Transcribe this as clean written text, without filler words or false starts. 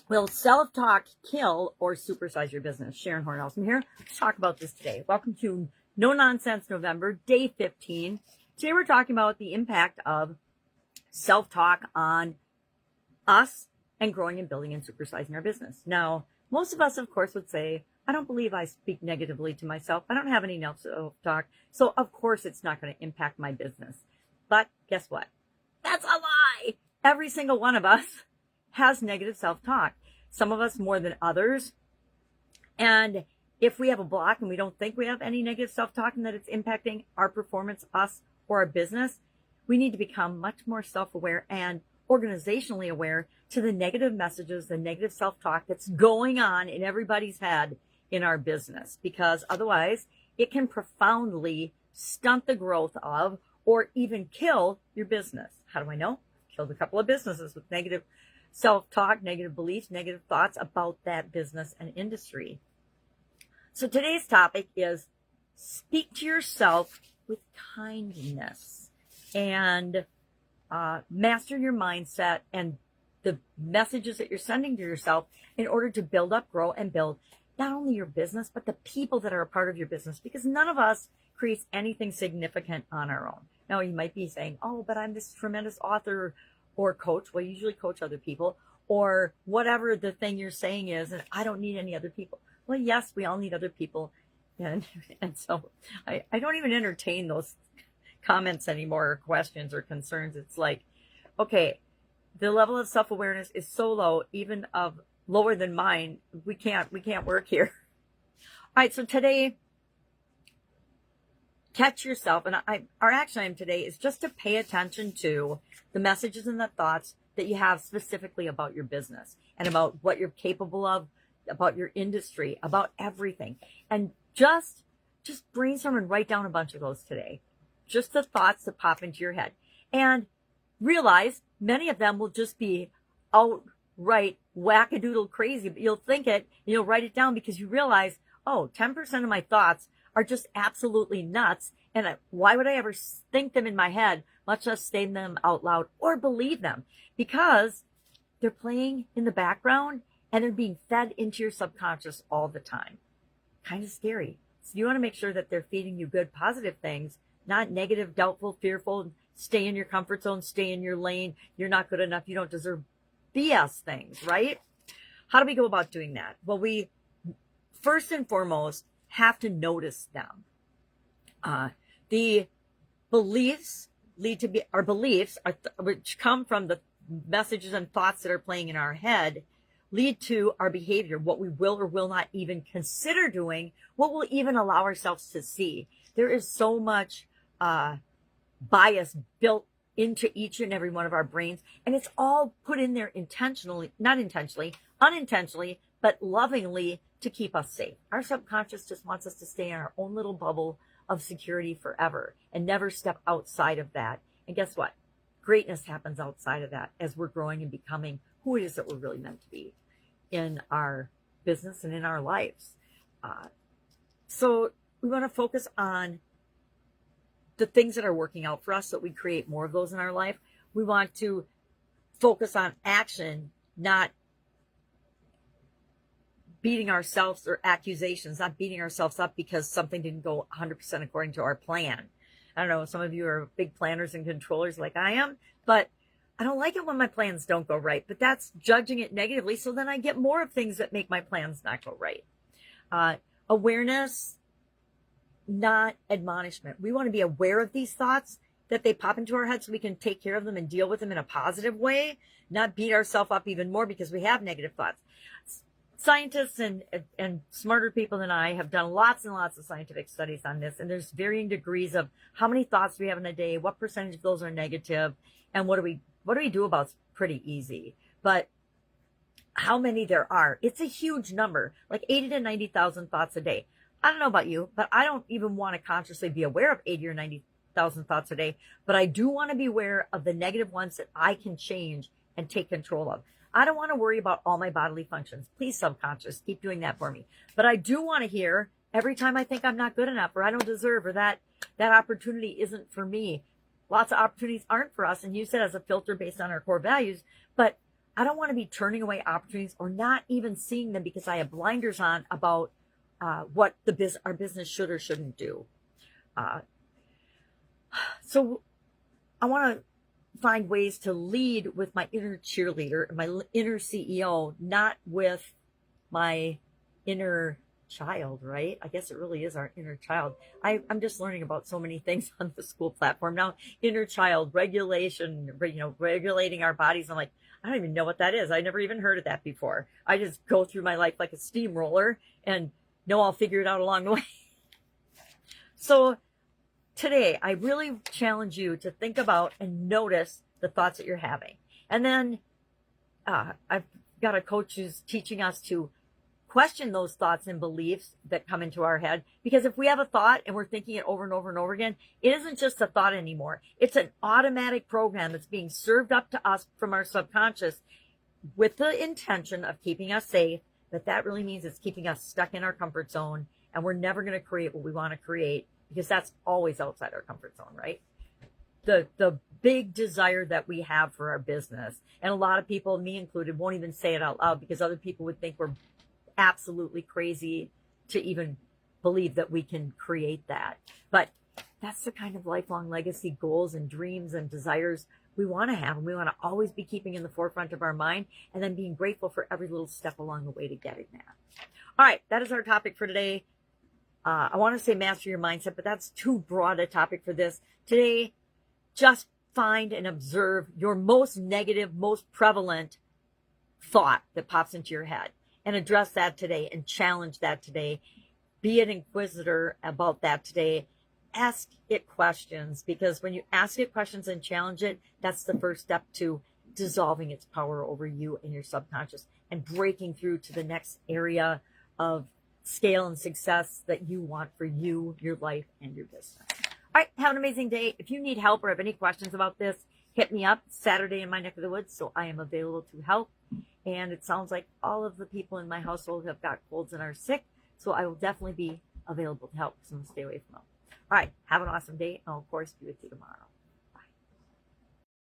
Will self-talk kill or supersize your business? Sharon Horne-Ellstrom here. Let's talk about this today. Welcome to No Nonsense November, day 15. Today we're talking about the impact of self-talk on us and growing and building and supersizing our business. Now, most of us, of course, would say, I don't believe I speak negatively to myself. I don't have any self-talk. So, of course, it's not going to impact my business. But guess what? That's a lie. Every single one of us has negative self-talk. Some of us more than others. And if we have a block and we don't think we have any negative self-talk and that it's impacting our performance, us, or our business, we need to become much more self-aware and organizationally aware to the negative messages, the negative self-talk that's going on in everybody's head in our business, because otherwise it can profoundly stunt the growth of or even kill your business. How do I know? Killed a couple of businesses with negative self-talk, negative beliefs, negative thoughts about that business and industry. So today's topic is speak to yourself with kindness and master your mindset and the messages that you're sending to yourself in order to build up, grow, and build not only your business, but the people that are a part of your business, because none of us creates anything significant on our own. Now, you might be saying, oh, but I'm this tremendous author or coach. Well, you usually coach other people, or whatever the thing you're saying is, and I don't need any other people. Well, yes, we all need other people. And so I don't even entertain those comments anymore, or questions or concerns. It's like, okay, the level of self-awareness is so low, even of lower than mine. We can't work here. All right, so today, catch yourself. And our action item today is just to pay attention to the messages and the thoughts that you have specifically about your business and about what you're capable of, about your industry, about everything. And just brainstorm and write down a bunch of those today. Just the thoughts that pop into your head. And realize many of them will just be outright wackadoodle crazy, but you'll think it and you'll write it down because you realize, oh, 10% of my thoughts are just absolutely nuts. And why would I ever think them in my head, much less say them out loud or believe them? Because they're playing in the background and they're being fed into your subconscious all the time. Kind of scary. So you want to make sure that they're feeding you good, positive things, not negative, doubtful, fearful, stay in your comfort zone, stay in your lane. You're not good enough. You don't deserve BS things, right? How do we go about doing that? Well, we first and foremost have to notice them. The beliefs our beliefs, which come from the messages and thoughts that are playing in our head, lead to our behavior, what we will or will not even consider doing, what we'll even allow ourselves to see. There is so much bias built into each and every one of our brains, and it's all put in there intentionally, not intentionally, unintentionally, but lovingly to keep us safe. Our subconscious just wants us to stay in our own little bubble of security forever and never step outside of that. And guess what? Greatness happens outside of that as we're growing and becoming who it is that we're really meant to be in our business and in our lives. So we want to focus on the things that are working out for us so that we create more of those in our life. We want to focus on action, not beating ourselves or accusations, not beating ourselves up because something didn't go 100% according to our plan. I don't know, some of you are big planners and controllers like I am, but I don't like it when my plans don't go right, but that's judging it negatively. So then I get more of things that make my plans not go right. Awareness, not admonishment. We want to be aware of these thoughts, that they pop into our head so we can take care of them and deal with them in a positive way, not beat ourselves up even more because we have negative thoughts. Scientists and smarter people than I have done lots and lots of scientific studies on this, and there's varying degrees of how many thoughts we have in a day, what percentage of those are negative, and what do we do about it? It's pretty easy. But how many there are, it's a huge number, like 80 to 90,000 thoughts a day. I don't know about you, but I don't even want to consciously be aware of 80 or 90,000 thoughts a day, but I do want to be aware of the negative ones that I can change and take control of. I don't want to worry about all my bodily functions. Please, subconscious, keep doing that for me. But I do want to hear every time I think I'm not good enough or I don't deserve or that opportunity isn't for me. Lots of opportunities aren't for us and use it as a filter based on our core values. But I don't want to be turning away opportunities or not even seeing them because I have blinders on about what our business should or shouldn't do. So I want to find ways to lead with my inner cheerleader, my inner CEO, not with my inner child, right? I guess it really is our inner child. I'm just learning about so many things on the school platform now. Inner child regulation, regulating our bodies. I'm like, I don't even know what that is. I never even heard of that before. I just go through my life like a steamroller and know I'll figure it out along the way. So today, I really challenge you to think about and notice the thoughts that you're having. And then I've got a coach who's teaching us to question those thoughts and beliefs that come into our head. Because if we have a thought and we're thinking it over and over and over again, it isn't just a thought anymore. It's an automatic program that's being served up to us from our subconscious with the intention of keeping us safe. That really means it's keeping us stuck in our comfort zone, and we're never going to create what we want to create because that's always outside our comfort zone, right? The big desire that we have for our business, and a lot of people, me included, won't even say it out loud because other people would think we're absolutely crazy to even believe that we can create that. But that's the kind of lifelong legacy goals and dreams and desires we want to have, and we want to always be keeping in the forefront of our mind, and then being grateful for every little step along the way to getting there. All right, that is our topic for today. I want to say master your mindset, but that's too broad a topic for this. Today, just find and observe your most negative, most prevalent thought that pops into your head and address that today and challenge that today. Be an inquisitor about that today. Ask it questions, because when you ask it questions and challenge it, that's the first step to dissolving its power over you and your subconscious and breaking through to the next area of scale and success that you want for you, your life, and your business. All right, have an amazing day. If you need help or have any questions about this, hit me up. Saturday in my neck of the woods, so I am available to help. And it sounds like all of the people in my household have got colds and are sick, so I will definitely be available to help because I'm going to stay away from them. All right, have an awesome day. I'll, of course, be with you tomorrow.